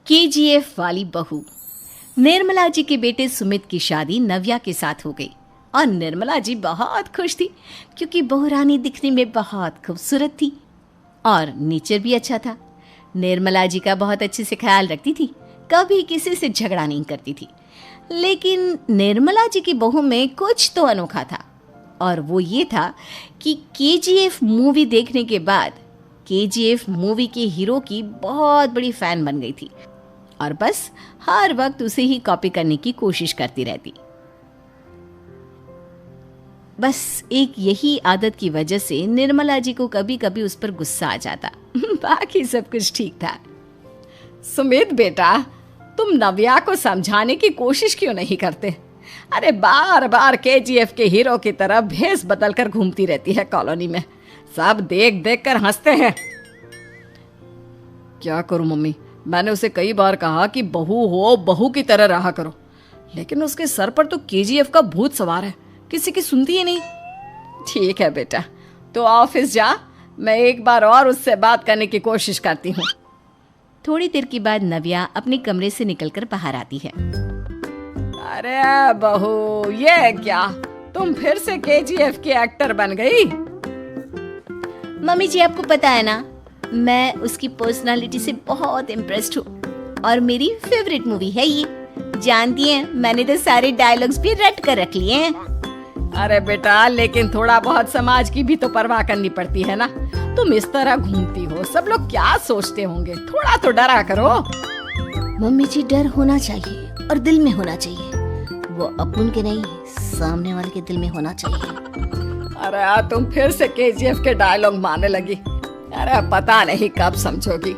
KGF वाली बहू। निर्मला जी के बेटे सुमित की शादी नव्या के साथ हो गई और निर्मला जी बहुत खुश थी क्योंकि बहू रानी दिखने में बहुत खूबसूरत थी और नेचर भी अच्छा था। निर्मला जी का बहुत अच्छे से ख्याल रखती थी, कभी किसी से झगड़ा नहीं करती थी। लेकिन निर्मला जी की बहू में कुछ तो अनोखा था और वो ये था कि केजीएफ मूवी देखने के बाद केजीएफ मूवी के हीरो की बहुत बड़ी फैन बन गई थी और बस हर वक्त उसे ही कॉपी करने की कोशिश करती रहती। बस एक यही आदत की वजह से निर्मला जी को कभी कभी उस पर गुस्सा आ जाता। बाकी सब कुछ ठीक था। सुमित बेटा, तुम नव्या को समझाने की कोशिश क्यों नहीं करते? अरे बार बार केजीएफ के हीरो की तरह भेस बदल कर घूमती रहती है कॉलोनी में। सब देख देख कर हंसते हैं। क्या करूं मम्मी, मैंने उसे कई बार कहा कि बहू हो, बहू की तरह रहा करो, लेकिन उसके सर पर तो केजीएफ का भूत सवार है, किसी की सुनती ही नहीं। ठीक है बेटा, तो ऑफिस जा, मैं एक बार और उससे बात करने की कोशिश करती हूँ। थोड़ी देर के बाद नव्या अपने कमरे से निकलकर बाहर आती है। अरे बहू, ये क्या, तुम फिर से केजीएफ की एक्टर बन गई? मम्मी जी, आपको पता है ना, मैं उसकी पर्सनालिटी से बहुत इम्प्रेस्ड हूँ और मेरी फेवरेट मूवी है ये। जानती हैं, मैंने तो सारे डायलॉग्स भी रट कर रख लिए हैं। अरे बेटा, लेकिन थोड़ा बहुत समाज की भी तो परवाह करनी पड़ती है ना। तुम इस तरह घूमती हो, सब लोग क्या सोचते होंगे, थोड़ा तो डरा करो। मम्मी जी, डर होना चाहिए और दिल में होना चाहिए, वो अपन के नहीं, सामने वाले के दिल में होना चाहिए। अरे तुम फिर से केजीएफ के डायलॉग मारने लगी। अरे पता नहीं कब समझोगी।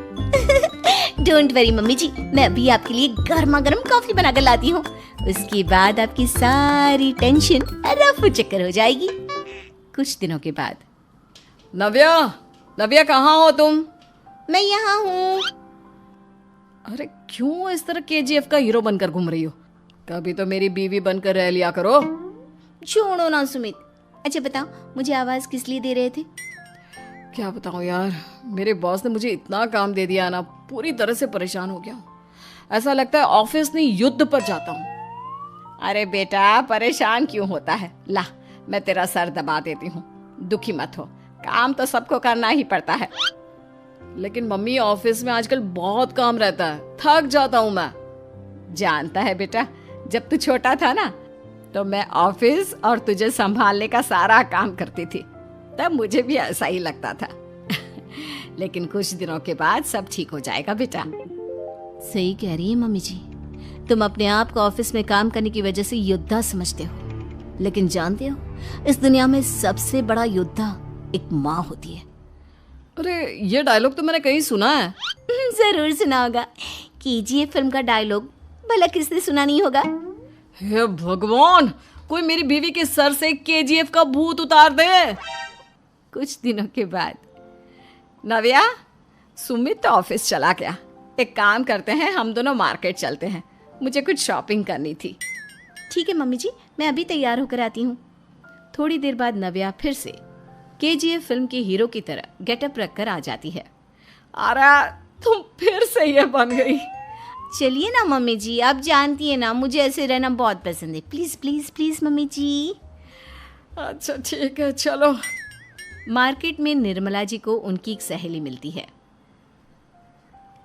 डोंट वरी मम्मी जी, मैं अभी आपके लिए गर्मा गर्म कॉफी बनाकर लाती हूँ। उसके बाद आपकी सारी टेंशन रफू चक्कर हो जाएगी। कुछ दिनों के बाद। नव्या, नव्या कहाँ हो तुम? मैं यहाँ हूँ। अरे क्यों इस तरह केजीएफ का हीरो बनकर घूम रही हो? कभी तो मेरी बीवी बनकर रह लिया करो। छोड़ो ना सुमित। अच्छा बताओ, मुझे आवाज किस लिए दे रहे थे? क्या बताऊं यार, मेरे बॉस ने मुझे इतना काम दे दिया ना, पूरी तरह से परेशान हो गया हूँ। ऐसा लगता है ऑफिस नहीं, युद्ध पर जाता हूँ। अरे बेटा, परेशान क्यों होता है? ला, मैं तेरा सर दबा देती हूँ, दुखी मत हो, काम तो सबको करना ही पड़ता है। लेकिन मम्मी, ऑफिस में आजकल बहुत काम रहता है, थक जाता हूँ मैं। जानता है बेटा, जब तू छोटा था ना, तो मैं ऑफिस और तुझे संभालने का सारा काम करती थी, तब मुझे भी ऐसा ही लगता था। लेकिन कुछ दिनों के बाद सब ठीक हो जाएगा बेटा। सही कह रही है मम्मी जी, तुम अपने आप को ऑफिस में काम करने की वजह से योद्धा समझते हो, लेकिन जानते हो, इस दुनिया में सबसे बड़ा योद्धा एक माँ होती है। अरे ये डायलॉग तो मैंने कहीं सुना है। जरूर सुना होगा, केजीएफ फिल्म का डायलॉग, भला किसने सुना नहीं होगा? हे भगवान, कोई मेरी बीवी के सर से केजीएफ का भूत उतार दे। कुछ दिनों के बाद। नव्या, सुमित तो ऑफिस चला गया, एक काम करते हैं, हम दोनों मार्केट चलते हैं, मुझे कुछ शॉपिंग करनी थी। ठीक है मम्मी जी, मैं अभी तैयार होकर आती हूँ। थोड़ी देर बाद नव्या फिर से केजीएफ फिल्म के हीरो की तरह गेटअप रखकर आ जाती है। अरे तुम फिर से ये बन गई। चलिए ना मम्मी जी, आप जानती है ना, मुझे ऐसे रहना बहुत पसंद है। प्लीज प्लीज प्लीज मम्मी जी। अच्छा ठीक है, चलो। मार्केट में निर्मला जी को उनकी एक सहेली मिलती है।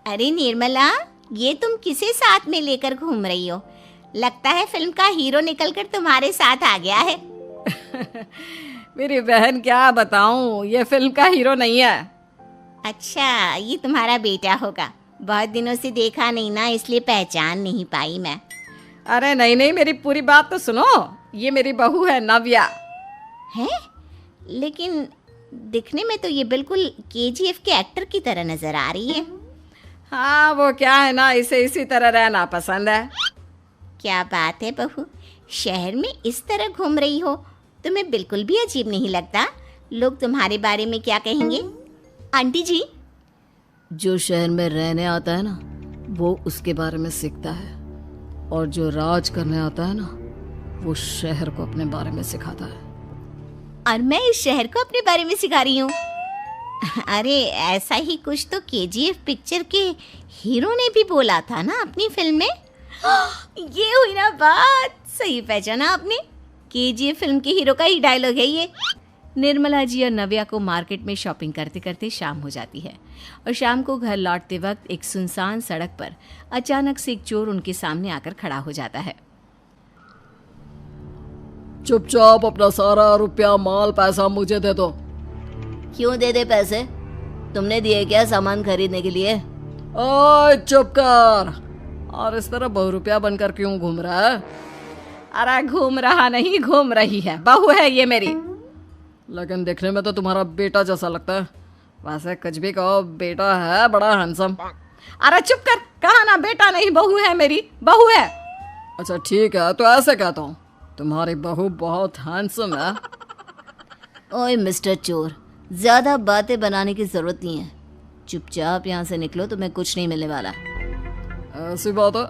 अरे निर्मला, ये तुम किसे साथ में लेकर घूम रही हो? लगता है फिल्म का हीरो निकलकर तुम्हारे साथ आ गया है। मेरी बहन, क्या बताऊं, ये फिल्म का हीरो नहीं है। अच्छा, ये तुम्हारा बेटा होगा, बहुत दिनों से देखा नहीं ना, इसलिए पहचान नहीं पाई मैं। अरे नहीं नहीं, मेरी पूरी बात तो सुनो, ये मेरी बहू है नव्या। है? लेकिन दिखने में तो ये बिल्कुल केजीएफ के एक्टर की तरह नजर आ रही है। हाँ, वो क्या है ना, इसे इसी तरह रहना पसंद है। क्या बात है बहू, शहर में इस तरह घूम रही हो, तुम्हें बिल्कुल भी अजीब नहीं लगता? लोग तुम्हारे बारे में क्या कहेंगे? आंटी जी, जो शहर में रहने आता है ना, वो उसके बारे में सीखता है, और जो राज करने आता है ना, वो शहर को अपने बारे में सिखाता है। और मैं इस शहर को अपने बारे में सिखा रही हूँ। अरे ऐसा ही कुछ तो केजीएफ पिक्चर के हीरो ने भी बोला था ना अपनी फिल्म में। ये हुई ना बात, सही पहचाना आपने। केजीएफ फिल्म के हीरो का ही डायलॉग है ये। निर्मला जी और नव्या को मार्केट में शॉपिंग करते करते शाम हो जाती है और शाम को घर लौटते वक्त एक सुनसान सड़क पर अचानक से एक चोर उनके सामने आकर खड़ा हो जाता है। चुपचाप अपना सारा रुपया माल पैसा मुझे दे दो। क्यों दे दे पैसे? तुमने दिए क्या सामान खरीदने के लिए? ओए चुप कर। और इस तरह बहुरुपया बनकर क्यों घूम रहा है? अरे घूम रहा नहीं, घूम रही है, बहू है ये मेरी। लेकिन देखने में तो तुम्हारा बेटा जैसा लगता है। वैसे कुछ भी कहो, बेटा है बड़ा हैंडसम। अरे चुप कर, कहा ना बेटा नहीं बहू है मेरी, बहू है। अच्छा ठीक है, तो ऐसे कहता हूँ, तुम्हारी बहू बहुत हैंडसम है। ओए मिस्टर चोर, ज्यादा बातें बनाने की जरूरत नहीं है। चुपचाप यहाँ से निकलो, तुम्हें कुछ नहीं मिलने वाला। ऐसी बात है?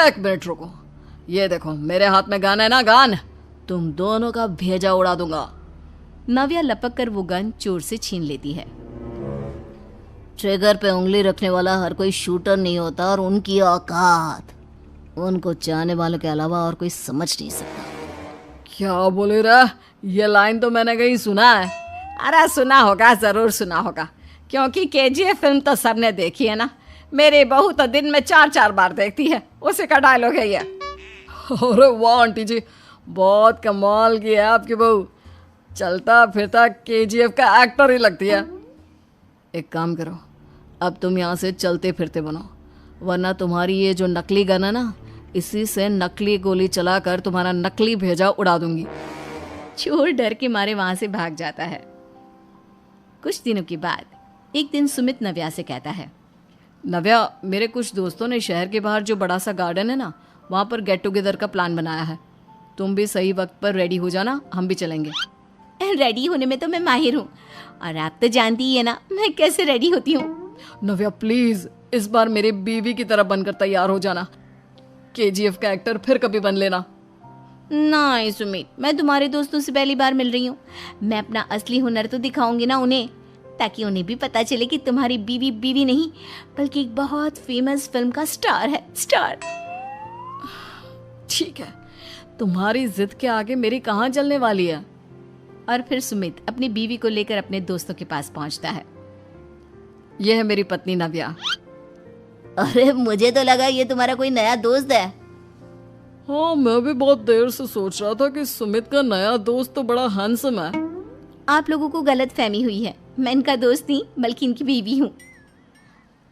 एक मिनट रुको, ये देखो मेरे हाथ में गन है ना, गन। तुम दोनों का भेजा उड़ा दूंगा। नव्या लपक कर वो गन चोर से छीन लेती है। ट्रिगर पे उंगली रखने वाला हर कोई शूटर नहीं होता, और उनकी औकात उनको चाहने वालों के अलावा और कोई समझ नहीं सकता। क्या बोले रे? ये लाइन तो मैंने कहीं सुना है। अरे सुना होगा, जरूर सुना होगा, क्योंकि केजीएफ फिल्म तो सबने देखी है ना। मेरी बहू तो दिन में 4-4 बार देखती है, उसी का डायलॉग है ये। अरे वाह आंटी जी, बहुत कमाल की है आपकी बहू। चलता फिरता केजीएफ का एक्टर ही लगती है। एक काम करो, अब तुम यहाँ से चलते फिरते बनो, वरना तुम्हारी ये जो नकली गन है ना, इसी से नकली गोली चलाकर तुम्हारा नकली भेजा उड़ा दूंगी। चोर डर के मारे वहां से भाग जाता है। कुछ दिनों के बाद एक दिन सुमित नव्या से कहता है, नव्या, मेरे कुछ दोस्तों ने शहर के बाहर जो बड़ा सा गार्डन है ना, वहाँ पर गेट टुगेदर का प्लान बनाया है। तुम भी सही वक्त पर रेडी हो जाना, हम भी चलेंगे। रेडी होने में तो मैं माहिर हूँ, और आप तो जानती ही है ना मैं कैसे रेडी होती हूँ। नव्या प्लीज, इस बार मेरी बीवी की तरह बनकर तैयार हो जाना। केजीएफ का एक्टर फिर कभी बन लेना। नहीं सुमित, मैं तुम्हारे दोस्तों से पहली बार मिल रही हूँ। मैं अपना असली हुनर तो दिखाऊंगी ना उन्हें, ताकि उन्हें भी पता चले कि तुम्हारी बीवी बीवी नहीं, बल्कि एक बहुत फेमस फिल्म का स्टार है, स्टार। ठीक है, तुम्हारी जिद के आगे मेरी कहाँ चलने वाली है। और फिर सुमित अपनी बीवी को लेकर अपने दोस्तों के पास पहुंचता है। यह है मेरी पत्नी नव्या। अरे मुझे तो लगा ये तुम्हारा कोई नया दोस्त है। हाँ, मैं भी बहुत देर से सोच रहा था कि सुमित का नया दोस्त तो बड़ा हैंडसम है। आप लोगों को गलत फहमी हुई है, मैं इनका दोस्त नहीं बल्कि इनकी बीवी हूँ।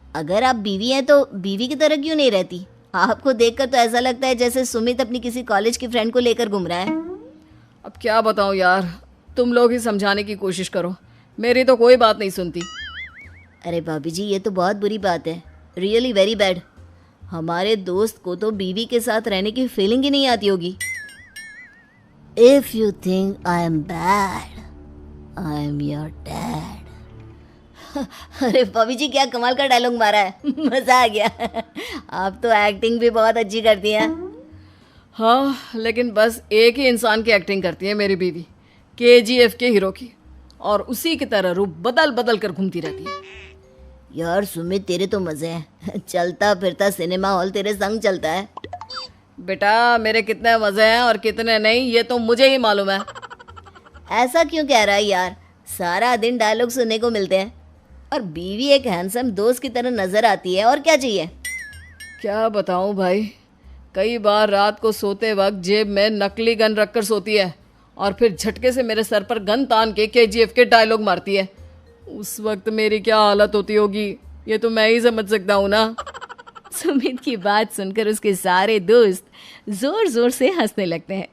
अगर आप बीवी हैं तो बीवी की तरह क्यों नहीं रहती? आपको देखकर तो ऐसा लगता है जैसे सुमित अपनी किसी कॉलेज की फ्रेंड को लेकर घूम रहा है। अब क्या बताऊं यार, तुम लोग ही समझाने की कोशिश करो, मेरी तो कोई बात नहीं सुनती। अरे भाभी जी, ये तो बहुत बुरी बात है, रियली वेरी बैड। हमारे दोस्त को तो बीवी के साथ रहने की फीलिंग ही नहीं आती होगी। If you think I am bad, I am your dad. अरे भाभी जी, क्या कमाल का डायलॉग मारा है, मजा आ गया। आप तो एक्टिंग भी बहुत अच्छी करती हैं। हाँ, लेकिन बस एक ही इंसान की एक्टिंग करती है मेरी बीवी, केजीएफ के हीरो की, और उसी की तरह रूप बदल बदल कर घूमती रहती है। यार सुमित, तेरे तो मजे हैं, चलता फिरता सिनेमा हॉल तेरे संग चलता है। बेटा, मेरे कितने मजे हैं और कितने नहीं, ये तो मुझे ही मालूम है। ऐसा क्यों कह रहा है यार, सारा दिन डायलॉग सुनने को मिलते हैं, और बीवी एक हैंडसम दोस्त की तरह नजर आती है, और क्या चाहिए? क्या बताऊं भाई, कई बार रात को सोते वक्त जेब में नकली गन रखकर सोती है, और फिर झटके से मेरे सर पर गन तान के केजीएफ के डायलॉग मारती है। उस वक्त मेरी क्या हालत होती होगी, ये तो मैं ही समझ सकता हूँ ना। सुमित की बात सुनकर उसके सारे दोस्त जोर जोर से हंसने लगते हैं।